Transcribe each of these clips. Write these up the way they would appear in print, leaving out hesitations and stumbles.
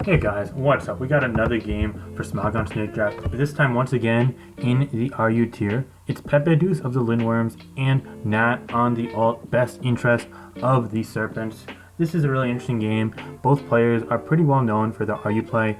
Hey guys, what's up? We got another game for Smogon Snake Draft. This time, once again, in the RU tier. It's Pepeduce of the Lindworms and Nat on the alt best interest of the Serpents. This is a really interesting game. Both players are pretty well known for their RU play.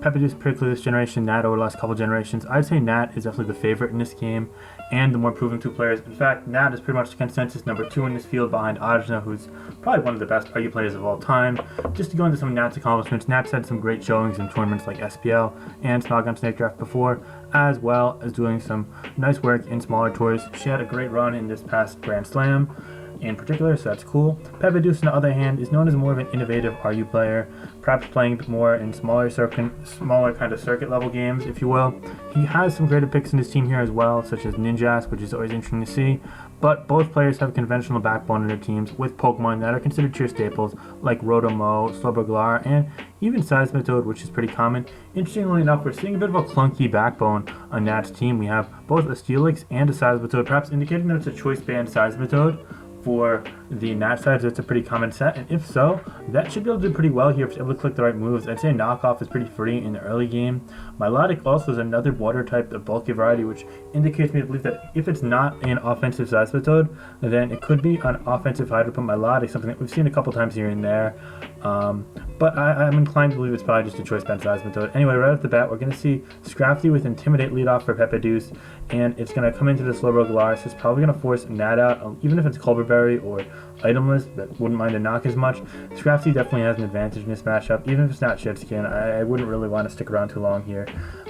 Pepeduce, particularly this generation, Nat over the last couple generations. I'd say Nat is definitely the favorite in this game and the more proven two players. In fact, Nat is pretty much the consensus number 2 in this field behind Ajna, who's probably one of the best RU players of all time. Just to go into some of Nat's accomplishments, Nat's had some great showings in tournaments like SPL and Smogon Snake Draft before, as well as doing some nice work in smaller tours. She had a great run in this past Grand Slam in particular, so that's cool. Pepeduce, on the other hand, is known as more of an innovative RU player, perhaps playing more in smaller kind of circuit level games, if you will. He has some great picks in his team here as well, such as Ninjask, which is always interesting to see. But both players have conventional backbone in their teams with Pokemon that are considered tier staples like Rotom-o, Slowbro-Galar, and even Seismitoad, which is pretty common. Interestingly enough, we're seeing a bit of a clunky backbone on Nat's team. We have both a Steelix and a Seismitoad, perhaps indicating that it's a choice band Seismitoad for the Nat side, so it's a pretty common set, and if so, that should be able to do pretty well here if it's able to click the right moves. I'd say Knockoff is pretty free in the early game. Milotic also is another water type, the bulky variety, which indicates me to believe that if it's not an offensive Seismitoad, then it could be an offensive Hydro Pump Milotic, something that we've seen a couple times here and there. But I'm inclined to believe it's probably just a choice band Seismitoad. Anyway, right off the bat, we're going to see Scrafty with Intimidate leadoff for Pepeduce, and it's going to come into the Slowbro-Galar, so it's probably going to force Nat out, even if it's Culberberry or Itemless, that wouldn't mind a knock as much. Scrafty definitely has an advantage in this matchup, even if it's not Shedskin. I wouldn't really want to stick around too long here.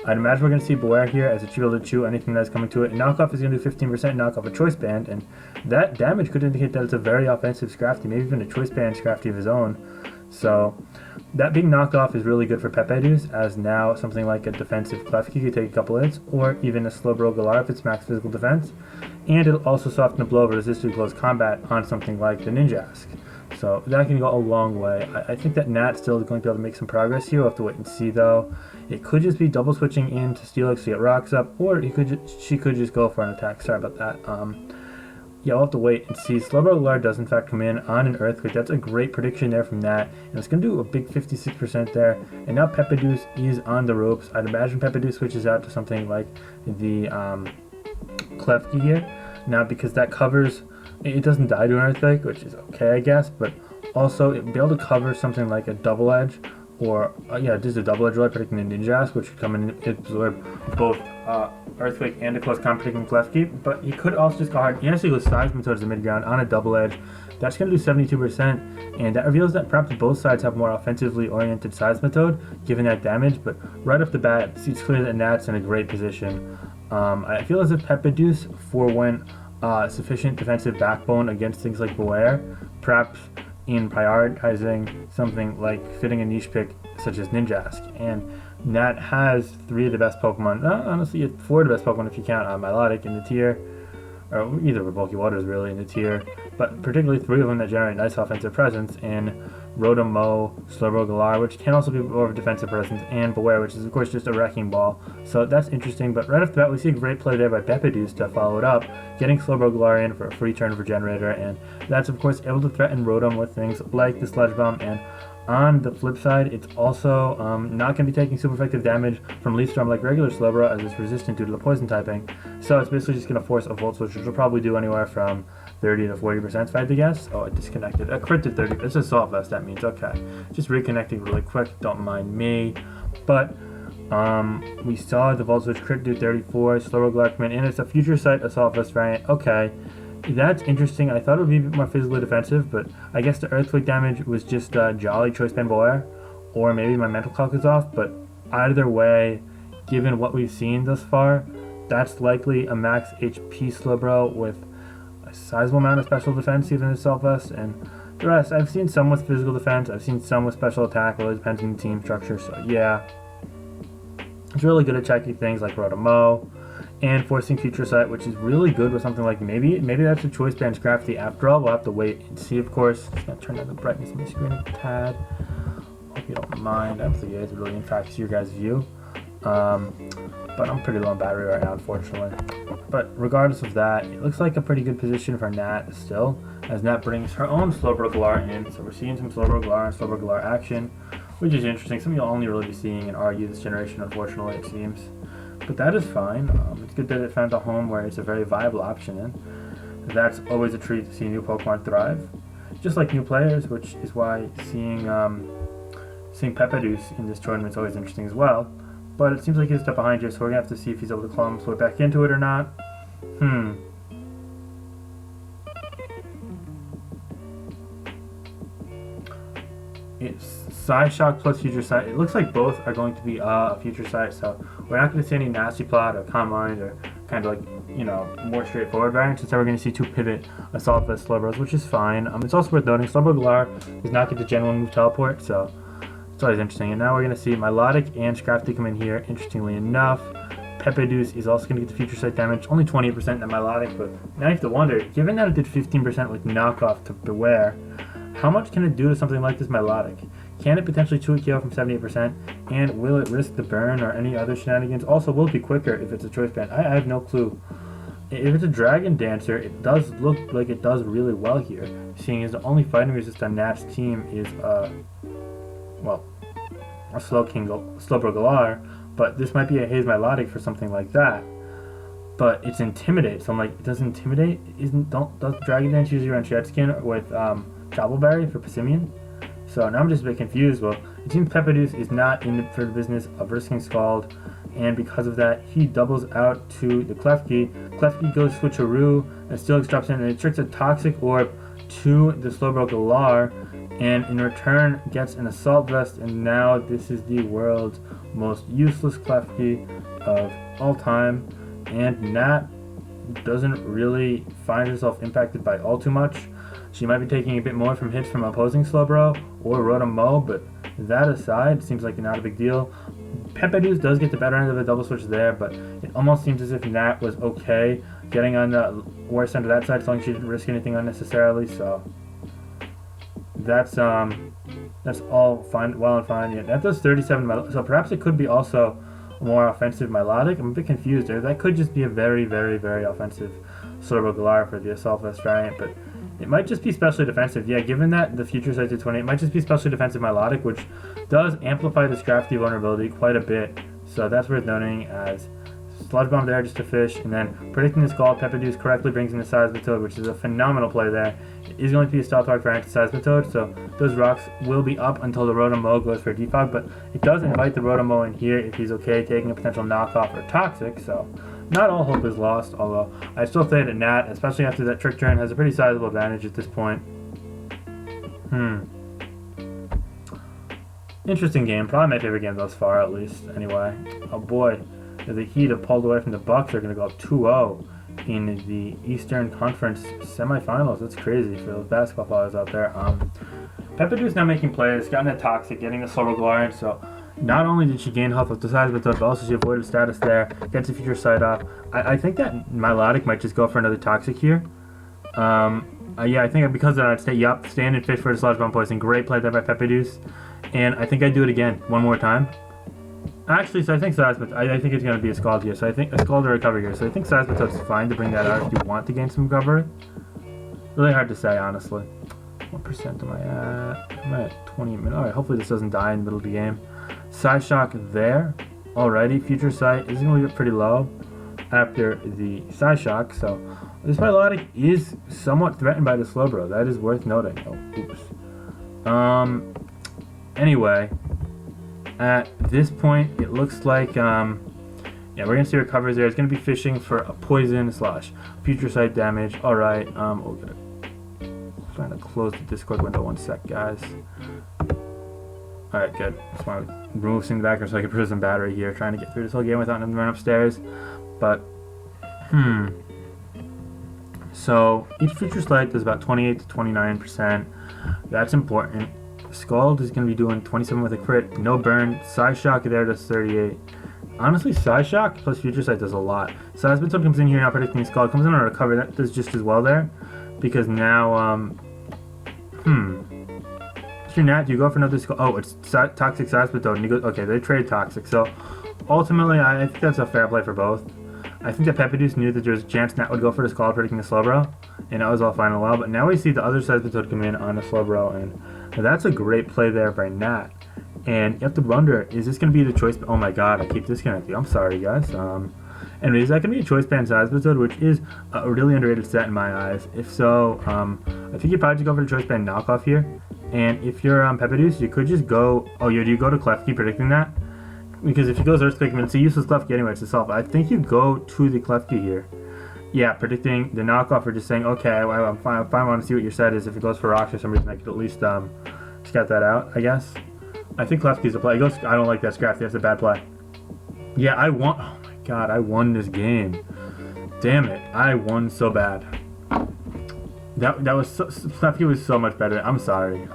I'd imagine we're going to see Beware here as it's able to chew anything that's coming to it. And Knockoff is going to do 15% knockoff a choice band, and that damage could indicate that it's a very offensive Scrafty, maybe even a choice band Scrafty of his own. So that being knockoff is really good for Pepeduce, as now something like a defensive Klefki could take a couple hits, or even a Slowbro-Galar if it's max physical defense. And it'll also soften the blow of resisted close combat on something like the Ninjask. So that can go a long way. I think that Nat still is going to be able to make some progress here. We'll have to wait and see though. It could just be double switching into Steelix to get rocks up, or she could just go for an attack. Sorry about that. Yeah, we'll have to wait and see. Slowbro-Galar does in fact come in on an Earthquake. That's a great prediction there from Nat, and it's going to do a big 56% there. And now Pepeduce is on the ropes. I'd imagine Pepeduce switches out to something like the Klefki here. Now, because that covers, it doesn't die to an Earthquake, which is okay, I guess, but also it will be able to cover something like a Double Edge, or just a Double Edge really predicting the Ninjask, which would come in and absorb both Earthquake and a close combat predicting Klefki. But he could also just go hard. He actually goes Seismitoad as the mid ground on a Double Edge. That's going to do 72%, and that reveals that perhaps both sides have more offensively oriented Seismitoad, given that damage. But right off the bat, it's clear that Nat's in a great position. I feel as if Pepeduce, for when sufficient defensive backbone against things like Beware, perhaps in prioritizing something like fitting a niche pick such as Ninjask. And Nat has 3 of the best Pokemon, honestly 4 of the best Pokemon if you count Milotic in the tier, or either of Bulky Waters really in the tier, but particularly 3 of them that generate nice offensive presence in Rotom-o, Slowbro-Galar, which can also be more of a defensive presence, and Beware, which is of course just a wrecking ball. So that's interesting, but right off the bat we see a great play there by Pepeduce to follow it up, getting Slowbro-Galar in for a free turn for Generator, and that's of course able to threaten Rotom with things like the Sludge Bomb. And on the flip side, it's also not going to be taking super effective damage from Leaf Storm like regular Slowbro, as it's resistant due to the poison typing. So it's basically just going to force a Volt Switch, which will probably do anywhere from 30 to 40% if I had to guess. Oh, it disconnected. A crit to 30. It's a Salt Vest, that means. Okay. Just reconnecting really quick. Don't mind me. But we saw the Volt Switch crit do 34. Slowbro-Galar come in, and it's a Future Sight Assault Vest variant. Okay. That's interesting. I thought it would be a bit more physically defensive, but I guess the Earthquake damage was just Jolly Choice Band Beware, or maybe my mental calc is off, but either way, given what we've seen thus far, that's likely a max HP Slowbro with a sizable amount of special defense, even with Self Vest, and the rest. I've seen some with physical defense, I've seen some with special attack, it really depends on the team structure, so yeah. It's really good at checking things like Rotom-o, and forcing Future Sight, which is really good with something like maybe that's a choice band Scrafty. After all, we'll have to wait and see, of course. Just gonna turn down the brightness on my screen a tad. Hope you don't mind. I don't think it really impacts your guys' view. But I'm pretty low on battery right now, unfortunately. But regardless of that, it looks like a pretty good position for Nat still, as Nat brings her own Slowbro-Galar in. So we're seeing some Slowbro-Galar and Slowbro-Galar action. which is interesting. Something you'll only really be seeing in RU this generation, unfortunately, it seems. But that is fine. It's good that it found a home where it's a very viable option in. That's always a treat to see new Pokemon thrive, just like new players, which is why seeing Pepeduce in this tournament is always interesting as well. But it seems like he's a step behind you, so we're going to have to see if he's able to claw him back into it or not. It's Psyshock plus Future Sight. It looks like both are going to be Future Sight, so we're not going to see any Nasty Plot or Calm Mind or kind of like, you know, more straightforward variants. Instead, we're going to see two Pivot Assault Vest Slowbros, which is fine. It's also worth noting Slowbro-Galar does not get the Gen 1 move Teleport, so it's always interesting. And now we're going to see Milotic and Scrafty come in here, interestingly enough. Pepeduce is also going to get the Future Sight damage, only 28% in the Milotic, but now you have to wonder, given that it did 15% with knockoff to Beware, how much can it do to something like this Milotic? Can it potentially 2-hit KO from 78%? And will it risk the burn or any other shenanigans? Also, will it be quicker if it's a choice band? I have no clue. If it's a Dragon Dancer, it does look like it does really well here, seeing as the only fighting resist on Nat's team is, well, a Slowbro-Galar, but this might be a Haze Milotic for something like that. But it's Intimidate, so I'm like, does Intimidate, does Dragon Dance usually run Shedskin with, Chobbleberry for Passimian? So now I'm just a bit confused. Well, it seems Pepeduce is not in for the business of risking Scald, and because of that, he doubles out to the Klefki. Klefki goes Switcheroo, and Steelix drops in, and it tricks a Toxic Orb to the Slowbro-Galar, and in return gets an Assault Vest, and now this is the world's most useless Klefki of all time, and Nat doesn't really find herself impacted by all too much. She might be taking a bit more from hits from opposing Slowbro or Rotom-Mow, but that aside, seems like not a big deal. Pepeduce does get the better end of the double switch there, but it almost seems as if Nat was okay getting on the worst end of that side, as long as she didn't risk anything unnecessarily, so that's all fine, well and fine. Yeah, that does 37, so perhaps it could be also a more offensive Milotic. I'm a bit confused there. That could just be a very, very, very offensive Slowbro-Galar for the Assault Vest variant, but it might just be specially defensive. Yeah, given that the Future Sight did 20, it might just be specially defensive Milotic, which does amplify the Scrafty vulnerability quite a bit. So that's worth noting, as Sludge Bomb there just to fish, and then predicting the Scald, Pepeduce correctly brings in the Seismitoad, which is a phenomenal play there. It is going to be a Stealth Rock variant to Seismitoad, so those rocks will be up until the Rotom-Mow goes for a defog, but it does invite the Rotom-Mow in here if he's okay taking a potential knockoff or Toxic, so not all hope is lost, although I still say that Nat, especially after that trick turn, has a pretty sizable advantage at this point. Interesting game. Probably my favorite game thus far, at least. Anyway. Oh boy. The Heat have pulled away from the Bucks. They're going to go up 2-0 in the Eastern Conference semifinals. That's crazy for those basketball players out there. Pepeduce now making plays, gotten a Toxic, getting the Slowbro-Galar, so not only did she gain health with the size, but also she avoided status there, gets the Future Sight off. I think that Milotic might just go for another Toxic here. Yeah, I think because of that, I'd stay, stand and fish for the Sludge Bomb Poison. Great play there by Pepeduce. And I think I'd do it again, one more time. Actually, so I think Seismitoad, I think it's going to be a Scald here, so I think a Scald or recovery here. So I think Seismitoad's fine to bring that out if you want to gain some recovery. Really hard to say, honestly. What percent am I at? I'm at 20 minutes. Alright, hopefully this doesn't die in the middle of the game. Psyshock there. Alrighty, Future Sight is going to be pretty low after the Psyshock, so this Milotic is somewhat threatened by the Slowbro. That is worth noting. Oh, oops. Anyway, at this point, it looks like, yeah, we're going to see recovers there. It's going to be fishing for a poison / Future Sight damage. Alright, okay. Trying to close the Discord window 1 sec, guys. Alright, good. Just want to remove some in the background so I can put some battery here. Trying to get through this whole game without having to run upstairs. But, so, each Future Sight does about 28 to 29%. That's important. Scald is going to be doing 27 with a crit. No burn. Psyshock there does 38. Honestly, Psyshock plus Future Sight does a lot. Seismitoad comes in here now predicting Scald. Comes in on a recovery. That does just as well there. Because now, Mr. Nat, do you go for another Scald? Oh, it's Toxic Seismitoad. And you go, okay, they trade Toxic. So, ultimately, I think that's a fair play for both. I think that Pepeduce knew that there was a chance Nat would go for the Scald predicting the Slowbro. And that was all fine and well. But now we see the other Seismitoad come in on the Slowbro. And that's a great play there by Nat. And you have to wonder, is this going to be the choice? Oh my god, I keep disconnecting. I'm sorry, guys. Anyway, is that going to be a choice band size episode, which is a really underrated set in my eyes? If so, I think you probably just go for the choice band knockoff here. And if you're Pepeduce, you could just go. Oh, do you go to Klefki predicting that? Because if he goes Earthquake, I mean, it's a useless Klefki anyway, it's a solve. I think you go to the Klefki here. Yeah, predicting the knockoff, or just saying, okay, I'm fine. I want to see what your set is. If it goes for rocks for some reason, I could at least scout that out, I guess. I think Klefki's a play. He goes, I don't like that scrap. That's a bad play. Yeah, I won. Oh my god, I won this game. Damn it, I won so bad. That was so, Klefki was so much better. I'm sorry.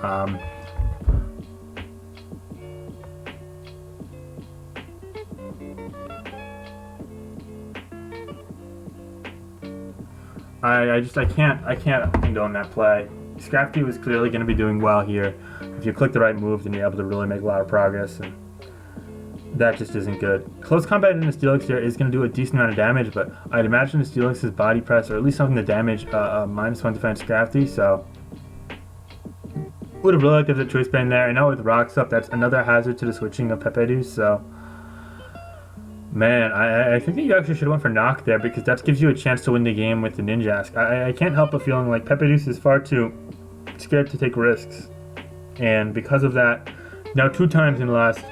I can't condone that play. Scrafty was clearly going to be doing well here. If you click the right move, then you're able to really make a lot of progress, and that just isn't good. Close combat in the Steelix here is going to do a decent amount of damage, but I'd imagine the Steelix is body press, or at least something to damage -1 defense Scrafty, so would have really liked to have the choice band there. I know with rocks up, that's another hazard to the switching of Pepeduce, so man, I think that you actually should have went for knock there, because that gives you a chance to win the game with the Ninjask. I can't help but feeling like Pepeduce is far too scared to take risks. And because of that, now 2 times in the last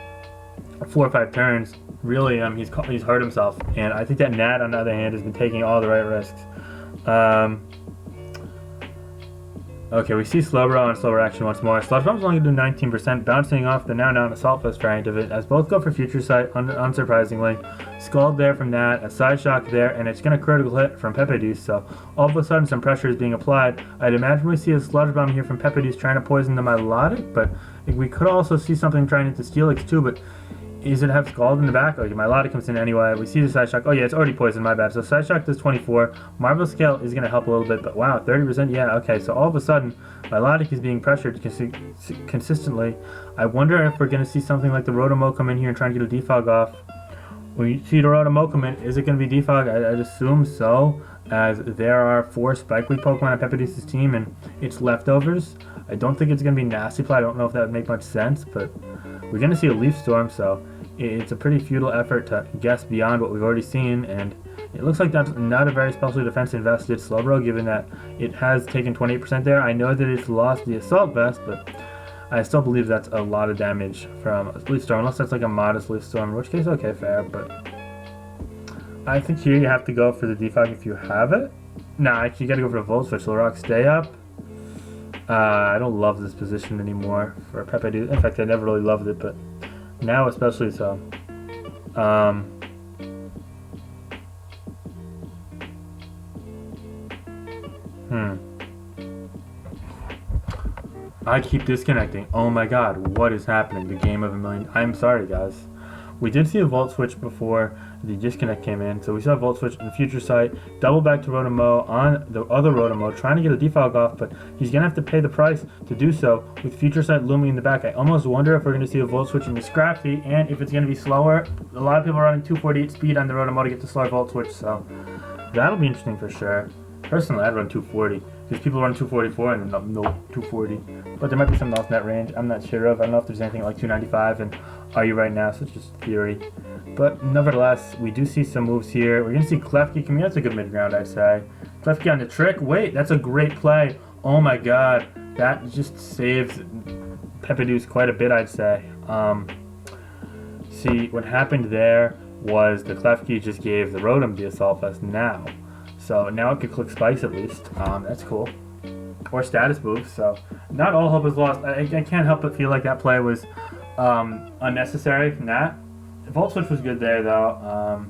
4 or 5 turns, really, he's hurt himself. And I think that Nat, on the other hand, has been taking all the right risks. Okay, we see Slowbro on slower action once more. Sludge-Bomb's only going to do 19%, bouncing off the now Assault Vest variant of it, as both go for Future Sight, unsurprisingly. Scald there from that, a Side Shock there, and it's going to critical hit from Pepeduce, so all of a sudden some pressure is being applied. I'd imagine we see a Sludge Bomb here from Pepeduce trying to poison the Milotic, but we could also see something trying to Steelix too, but is it have Scald in the back? Okay, Milotic comes in anyway. We see the Side Shock. Oh yeah, it's already poisoned, my bad. So Side Shock does 24. Marvel Scale is going to help a little bit, but wow, 30%? Yeah, okay. So all of a sudden, Milotic is being pressured consistently. I wonder if we're going to see something like the Rotomo come in here and try and get a defog off. When you see the Rotomo come in, is it going to be defog? I'd assume so, as there are 4 Spike Weed Pokemon on Pepeduce's team and it's leftovers. I don't think it's going to be Nasty Play. I don't know if that would make much sense, but we're going to see a Leaf Storm, so it's a pretty futile effort to guess beyond what we've already seen, and it looks like that's not a very specially defense invested Slowbro, given that it has taken 28% there. I know that it's lost the Assault Vest, but I still believe that's a lot of damage from a Leaf Storm, unless that's like a modest Leaf Storm, in which case, okay, fair, but I think here you have to go for the defog if you have it. Nah, actually you gotta go for the Volt Switch. Rock, stay up. I don't love this position anymore for Pepeduce. In fact, I never really loved it, but now especially so. I keep disconnecting. Oh my god, what is happening? The game of a million. I'm sorry, guys. We did see a Volt Switch before the disconnect came in, so we saw a Volt Switch in Future Sight, double back to Rotomo on the other Rotomo, trying to get a defog off, but he's going to have to pay the price to do so with Future Sight looming in the back. I almost wonder if we're going to see a Volt Switch in the Scrafty, and if it's going to be slower. A lot of people are running 248 speed on the Rotomo to get the slower Volt Switch, so that'll be interesting for sure. Personally, I'd run 240, because people run 244 and no 240, but there might be something else in that range I'm not sure of. I don't know if there's anything like 295 and Are You right now, so it's just theory. But nevertheless, we do see some moves here. We're going to see Klefki coming. That's a good mid-ground, I'd say. Klefki on the trick. Wait, that's a great play. Oh my god. That just saves Pepeduce quite a bit, I'd say. See, what happened there was the Klefki just gave the Rotom the Assault Vest now. So now it could click Spikes at least. That's cool. Or status moves, so not all hope is lost. I can't help but feel like that play was unnecessary from that. Volt Switch was good there, though.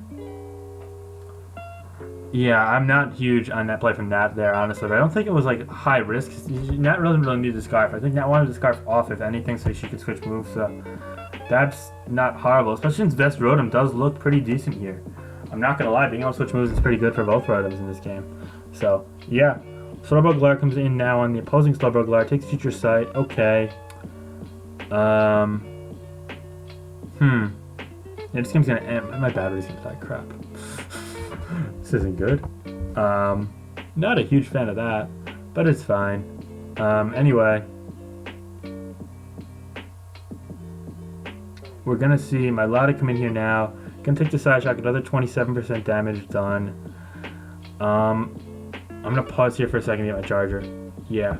Yeah, I'm not huge on that play from Nat there, honestly. But I don't think it was like high risk. Nat doesn't really need the Scarf. I think Nat wanted the Scarf off, if anything, so she could switch moves. So that's not horrible, especially since Vest Rotom does look pretty decent here. I'm not gonna lie, being able to switch moves is pretty good for both Rotoms in this game. So yeah, Slowbro-Galar comes in now on the opposing Slowbro-Galar, takes Future Sight. Okay. Yeah, this game's gonna end. My battery's gonna die. Crap. This isn't good. Not a huge fan of that, but it's fine. Anyway. we're gonna see my Lotta come in here now. Gonna take the side shock, another 27% damage done. I'm gonna pause here for a second to get my charger. Yeah.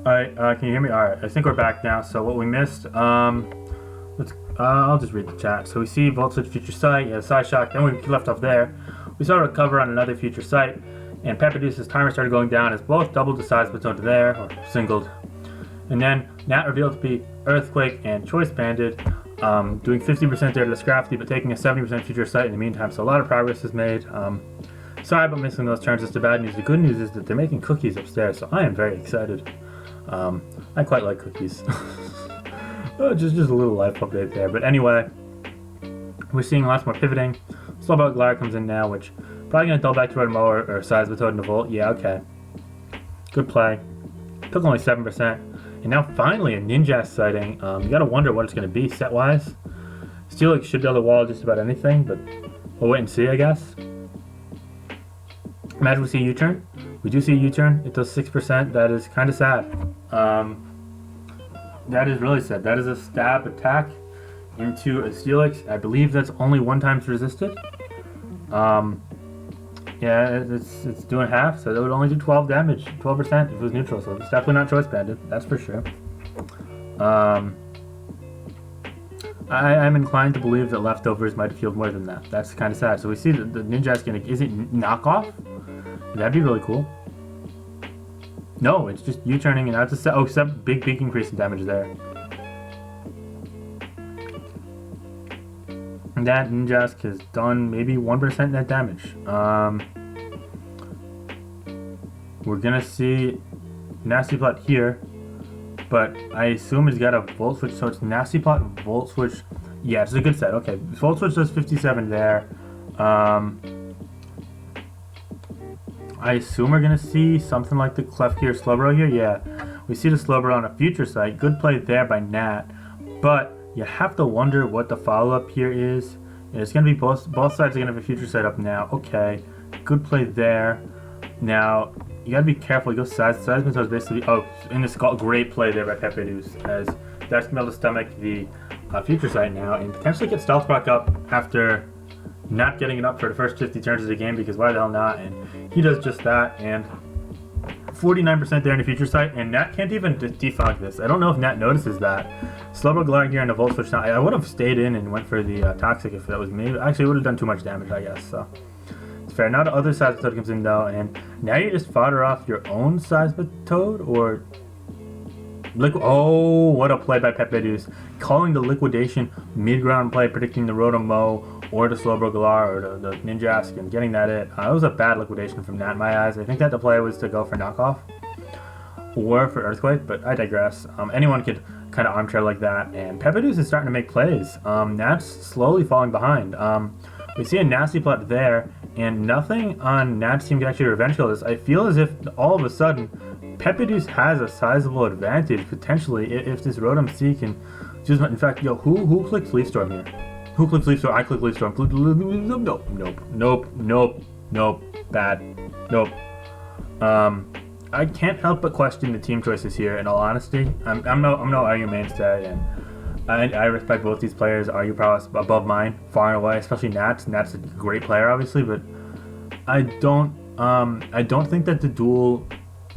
Alright, can you hear me? Alright, I think we're back now. So what we missed, I'll just read the chat. So we see Volt Switch Future Sight, yeah, Side Shock, then we left off there. We saw a recover on another Future Sight, and Pepeduce's timer started going down as both doubled the size but to there, or singled. And then Nat revealed to be Earthquake and Choice Banded, doing 50% there to Scrafty, but taking a 70% Future Sight in the meantime, so a lot of progress is made. Sorry about missing those turns, it's the bad news. The good news is that they're making cookies upstairs, so I am very excited. I quite like cookies. just a little life update there. But anyway, we're seeing lots more pivoting. Slowbro-Galar comes in now, which probably going to double back to Rotom or Seismitoad into Volt. Yeah, okay. Good play. Took only 7%. And now finally a Ninjask sighting. You got to wonder what it's going to be set-wise. Steelix should be able to wall just about anything, but we'll wait and see, I guess. Imagine we see a U-turn. We do see a U-turn. It does 6%. That is kind of sad. That is really sad. That is a stab attack into a Steelix. I believe that's only one times resisted. Yeah, it's doing half, so that would only do 12 damage, 12% if it was neutral. So it's definitely not choice banded. That's for sure. I'm inclined to believe that leftovers might have healed more than that. That's kind of sad. So we see that the Ninjask gonna, is it knockoff? That'd be really cool. No, it's just U-turning, and that's a set. Oh, except big increase in damage there. And that Ninjask has done maybe 1% net damage. We're gonna see Nasty Plot here, but I assume it's got a Volt Switch, so it's Nasty Plot, Volt Switch. Yeah, it's a good set. Okay, Volt Switch does 57 there. I assume we're gonna see something like the Klefki or Slowbro here. Yeah, we see the Slowbro on a Future Sight. Good play there by Nat, but you have to wonder what the follow-up here is. And it's gonna be both sides are gonna have a Future Sight up now. Okay, good play there. Now you gotta be careful. You go Seismitoad is basically in the skull. Great play there by Pepeduce, as that's gonna be able to stomach the Future Sight now and potentially get Stealth Rock up after not getting it up for the first 50 turns of the game, because why the hell not? And he does just that, and 49% there in the Future Sight, and Nat can't even defog this. I don't know if Nat notices that. Slowbro-Galar here in the Volt Switch. Now, I would have stayed in and went for the Toxic if that was me. Actually, it would have done too much damage, I guess, so it's fair. Now the other Seismitoad comes in, though, and now you just fodder off your own Seismitoad, or oh, what a play by Pepeduce. Calling the Liquidation mid-ground play, predicting the Rotom or the Slowbro-Galar or the Ninjask and getting that it. It was a bad liquidation from Nat in my eyes. I think that the play was to go for knockoff or for Earthquake, but I digress. Anyone could kind of armchair like that, and Pepeduce is starting to make plays. Nat's slowly falling behind. We see a Nasty Plot there, and nothing on Nat's team can actually revenge kill this. I feel as if all of a sudden Pepeduce has a sizable advantage potentially if this Rotom C can just. In fact, yo, who clicks Leaf Storm here? Who clicks Leaf Storm? I click Leaf Storm. Nope. Bad. Nope. I can't help but question the team choices here. In all honesty, I'm no Aryu mainstay, and I respect both these players. Aryu prowess above mine, far and away. Especially Nats. Nats a great player, obviously, but I don't think that the dual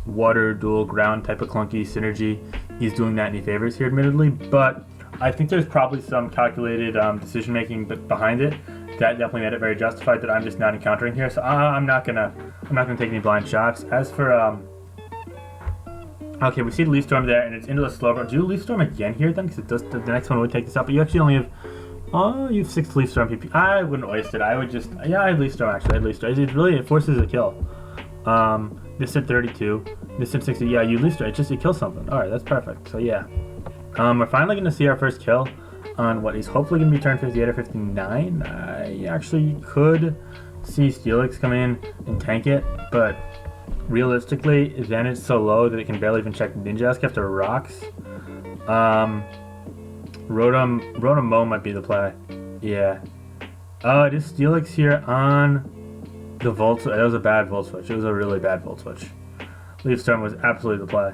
water, dual ground type of clunky synergy is doing Nat any favors here, admittedly, but I think there's probably some calculated decision making behind it that definitely made it very justified that I'm just not encountering here. So I'm not gonna take any blind shots. As for okay, we see the Leaf Storm there, and it's into the Slowbro. Do Leaf Storm again here then, because it does. The next one would take this up, but you actually only have you have 6 Leaf Storm PP. I wouldn't waste it. I would just I had Leaf Storm actually. I had Leaf Storm. It forces a kill. This at 32. This at 60. Yeah, you Leaf Storm. It kills something. All right, that's perfect. So yeah. We're finally going to see our first kill on what is hopefully going to be turn 58 or 59. I actually could see Steelix come in and tank it, but realistically, then it's so low that it can barely even check Ninjask after rocks. Rotom Mo might be the play. Yeah. It is Steelix here on the Volt Switch. That was a bad Volt Switch. It was a really bad Volt Switch. Leaf Storm was absolutely the play.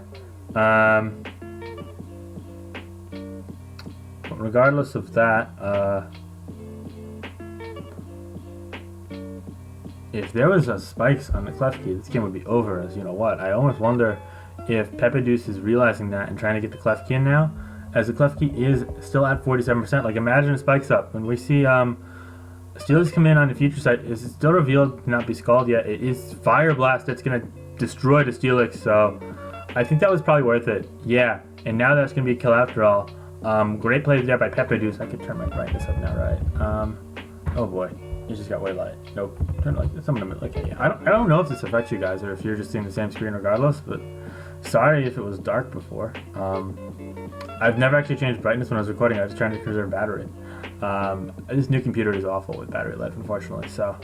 regardless of that, if there was a spikes on the Klefki, this game would be over. As you know what, I almost wonder if Pepeduce is realizing that and trying to get the Klefki in now, as the Klefki is still at 47%. Like, imagine it spikes up. When we see Steelix come in on the future site, is it still revealed to not be Scald yet? It is Fire Blast that's going to destroy the Steelix, so I think that was probably worth it. Yeah, and now that's going to be a kill after all. Great play there by Pepeduce. I could turn my brightness up now, right? Oh boy, it just got way light. Nope, turn it like this. I'm gonna like it. Yeah. I don't know if this affects you guys or if you're just seeing the same screen regardless, but sorry if it was dark before. I've never actually changed brightness when I was recording. I was trying to preserve battery. This new computer is awful with battery life, unfortunately. So,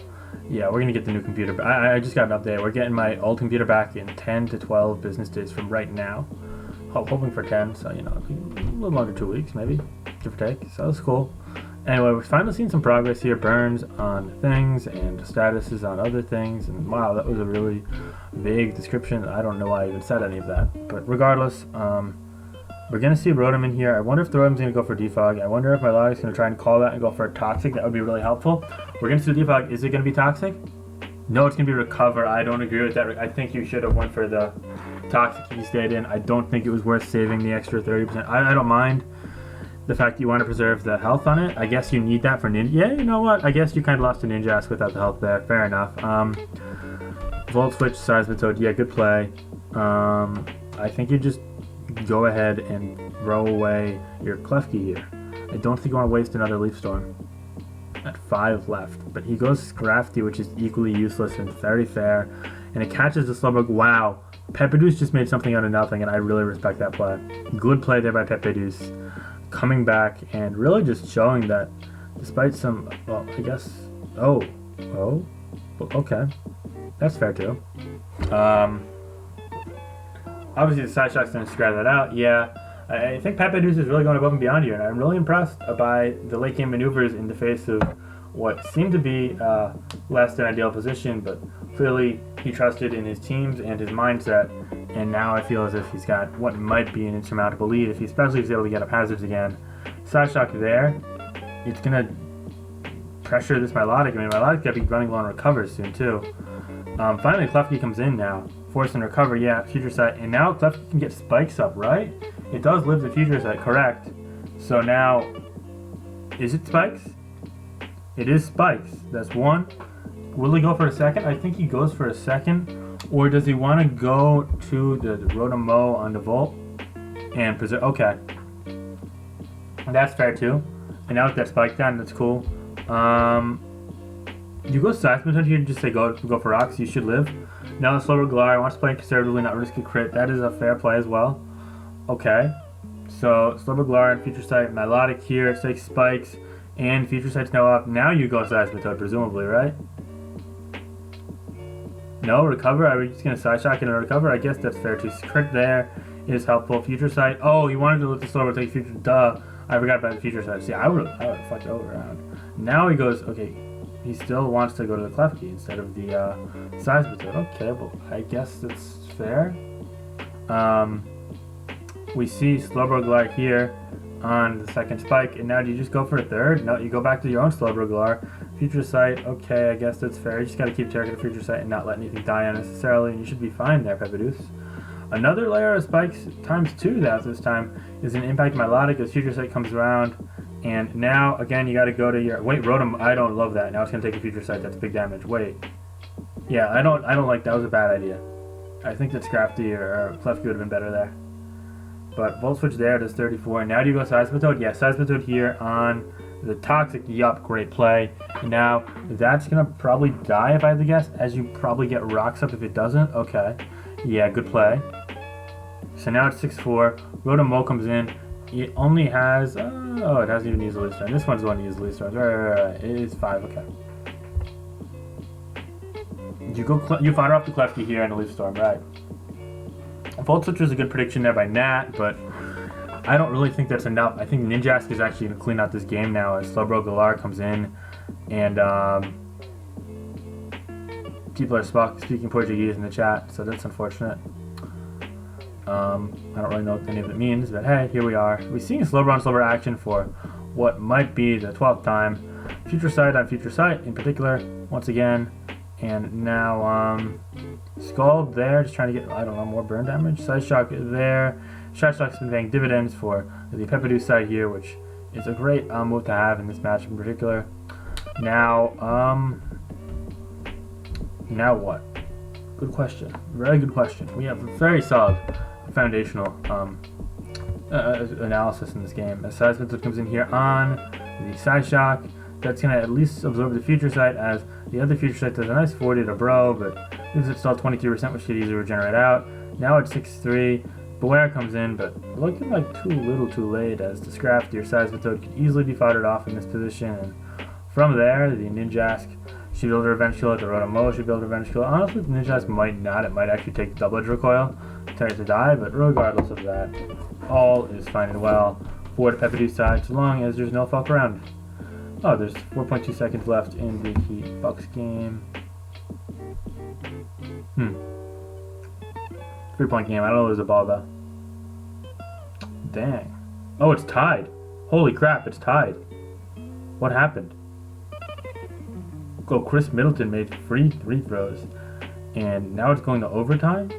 yeah, we're gonna get the new computer. I just got an update. We're getting my old computer back in 10 to 12 business days from right now. Hoping for 10, so you know, a little under 2 weeks maybe, give or take. So that's cool. Anyway, we're finally seeing some progress here. Burns on things and statuses on other things. And wow, that was a really vague description. I don't know why I even said any of that. But regardless, we're going to see Rotom in here. I wonder if the Rotom's going to go for Defog. I wonder if my Melodic's going to try and call that and go for a Toxic. That would be really helpful. We're going to see the Defog. Is it going to be Toxic? No, it's going to be Recover. I don't agree with that. I think you should have went for the Toxic if you stayed in. I don't think it was worth saving the extra 30%. I don't mind the fact that you want to preserve the health on it. I guess you need that for Ninja. Yeah, you know what? I guess you kind of lost a Ninjask without the health there. Fair enough. Volt Switch, Seismitoad. Yeah, good play. I think you just go ahead and throw away your Klefki here. I don't think you want to waste another Leaf Storm at 5 left. But he goes Crafty, which is equally useless and very fair. And it catches the Slowbro. Wow. Pepeduce just made something out of nothing, and I really respect that play. Good play there by Pepeduce. Coming back and really just showing that despite some, well, I guess, okay, that's fair too. Obviously the Side Shock's going to scrap that out. Yeah, I think Pepeduce is really going above and beyond here, and I'm really impressed by the late game maneuvers in the face of what seemed to be less than ideal position, but clearly he trusted in his teams and his mindset, and now I feel as if he's got what might be an insurmountable lead, especially if he's able to get up hazards again. Side Shock there, it's going to pressure this Milotic. I mean, Milotic's got to be running low on recovers soon too. Finally Klefki comes in now, forcing recover, yeah, future sight, and now Klefki can get spikes up, right? It does live the future sight, correct. So now, is it spikes? It is spikes, that's one. Will he go for a second? I think he goes for a second. Or does he want to go to the Rotom-Mow on the Volt and preserve? Okay. That's fair too. And now with that spike down, that's cool. You go Seismitoad here and just say go for rocks, you should live. Now the Slowbro-Galar wants to play conservatively, not risk a crit. That is a fair play as well. Okay. So Slowbro-Galar and Future Sight, Milotic here, takes spikes, and Future Sight's now up. Now you go Seismitoad, presumably, right? No, recover. Are we just going to Side Shock and a recover? I guess that's fair too. Crit there is helpful. Future Sight. Oh, he wanted to let the Slowbro take Future. Duh. I forgot about the Future Sight. See, I would have fucked over around. Now he goes, okay, he still wants to go to the Klefki instead of the Seismitoad. Okay, well, I guess that's fair. We see Slowbro-Galar here on the second spike, and now do you just go for a third? No, you go back to your own Slowbro-Galar. Future Sight, okay, I guess that's fair. You just gotta keep targeting Future Sight and not let anything die unnecessarily, and you should be fine there, Pepeduce. Another layer of spikes times 2 that this time is an impact Milotic as Future Sight comes around, and now again you gotta go to your Rotom. I don't love that. Now it's gonna take a Future Sight. That's big damage. Wait, yeah, I don't like that. Was a bad idea. I think that Scrafty or Klefki would have been better there. But Volt Switch there does 34. Now do you go Seismitoad? Yeah, Seismitoad here on the Toxic. Yup, great play. Now that's gonna probably die if I had to guess, as you probably get rocks up if it doesn't. Okay, yeah, good play. So now it's 6-4. Rotom-Mow comes in. It only has it hasn't even used the Leaf Storm. This one's the one to use the Leaf Storm. Right. It is 5. Okay. You fire off the Klefki here and the Leaf Storm, right? Volt Switch was a good prediction there by Nat, but I don't really think that's enough. I think Ninjask is actually going to clean out this game now as Slowbro-Galar comes in, and people are speaking Portuguese in the chat, so that's unfortunate. I don't really know what any of it means, but hey, here we are. We've seen Slowbro and Slowbro action for what might be the 12th time. Future Sight on Future Sight in particular, once again. And now, Scald there, just trying to get, I don't know, more burn damage. Side Shock there. Side Shock's been paying dividends for the Pepeduce side here, which is a great move to have in this match in particular. Now, now what? Good question. Very good question. We have a very solid foundational analysis in this game. As Side Method comes in here on the Side Shock, that's going to at least absorb the Future Sight, as the other Future Sight does a nice 40 to Bro, but this is still 23%, which should easily regenerate out. Now it's 6-3. Beware comes in, but looking like too little too late, as the Scraft, your Seismitoad, could easily be foddered off in this position. And from there, the Ninjask should be able to Revenge Kill it, the Rotomo should be able to Revenge Kill it. Honestly, the Ninjask might not. It might actually take the Double Edge Recoil to die, but regardless of that, all is fine and well for the Pepeduce side, so long as there's no fuck around. Oh, there's 4.2 seconds left in the Heat Bucks game. 3-point game. I don't know if there's a ball though. Dang. Oh, it's tied. Holy crap, it's tied. What happened? Oh, Chris Middleton made free throws. And now it's going to overtime?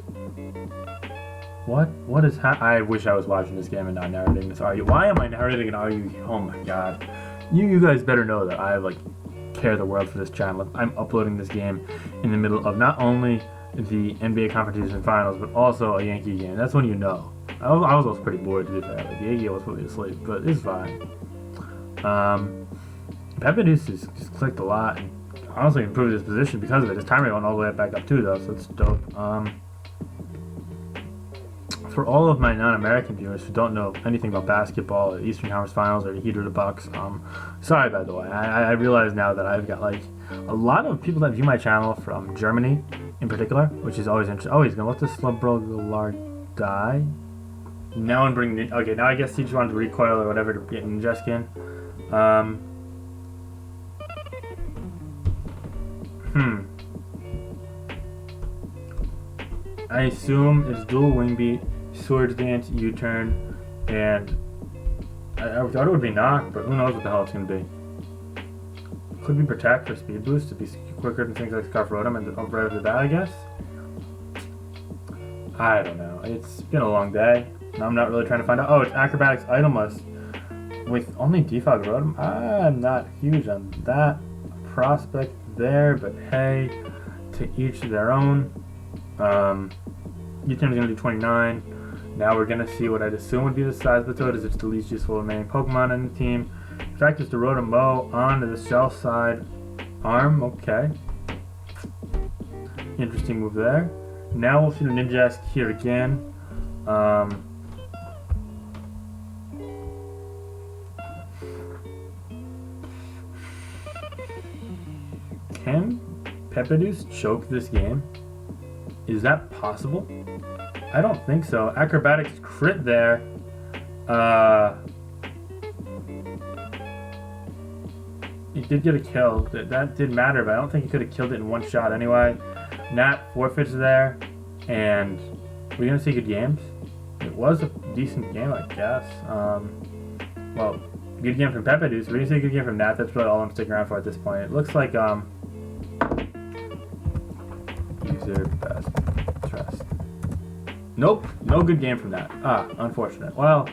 What is I wish I was watching this game and not narrating this RU. Why am I narrating an RU? Oh my god. You guys better know that I care the world for this channel. I'm uploading this game in the middle of not only the NBA Conference Season Finals, but also a Yankee game. That's when you know. I was also pretty bored, to be fair. The Yankee was probably asleep, but it's fine. Pepeduce just clicked a lot, and honestly improved his position because of it. His time rate went all the way back up too, though, so it's dope. For all of my non-American viewers who don't know anything about basketball, or Eastern Conference Finals, or the Heat or the Bucks, sorry by the way. I realize now that I've got a lot of people that view my channel from Germany in particular, which is always interesting. Oh, he's gonna let the Slowbro-Galar die. Now I'm bringing. Okay, now I guess he just wanted to recoil or whatever to get Ninja Skin. I assume it's dual wing beat, Swords Dance, U-turn, and I thought it would be knock, but who knows what the hell it's going to be. Could be protect for speed boost to be quicker than things like Scarf Rotom and right after that, I guess. I don't know. It's been a long day. I'm not really trying to find out. Oh, it's Acrobatics Idleness with only Defog Rotom. I'm not huge on that prospect there, but hey, to each their own. U-turn is going to do 29. Now we're going to see what I'd assume would be the Seismitoad, as it's the least useful remaining Pokemon in the team. In fact, it's the Rotom onto the shell side arm. Okay. Interesting move there. Now we'll see the Ninjask here again. Can Pepeduce choke this game? Is that possible? I don't think so. Acrobatics crit there. It did get a kill. That did matter, but I don't think he could have killed it in one shot anyway. Nat forfeits there, and we're gonna see good games. It was a decent game, I guess. Well, good game from Pepeduce. We're gonna see a good game from Nat. That's really all I'm sticking around for at this point. It looks like user best trust. Nope, no good game from that. Unfortunate. Well,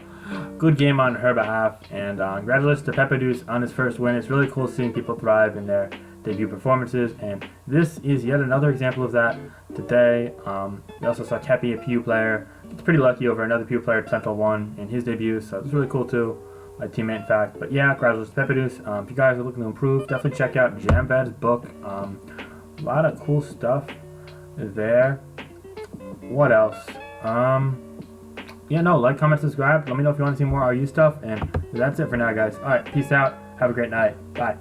good game on her behalf, and congratulations to Pepeduce on his first win. It's really cool seeing people thrive in their debut performances, and this is yet another example of that today. We also saw Kepi, a PU player, gets pretty lucky over another PU player at Central 1 in his debut, so it was really cool too. My teammate, in fact. But yeah, congratulations to Pepeduce. If you guys are looking to improve, definitely check out Jambad's book. A lot of cool stuff there. What else? Yeah, no, like, comment, subscribe. Let me know if you want to see more RU stuff, and that's it for now, guys. Alright, peace out. Have a great night. Bye.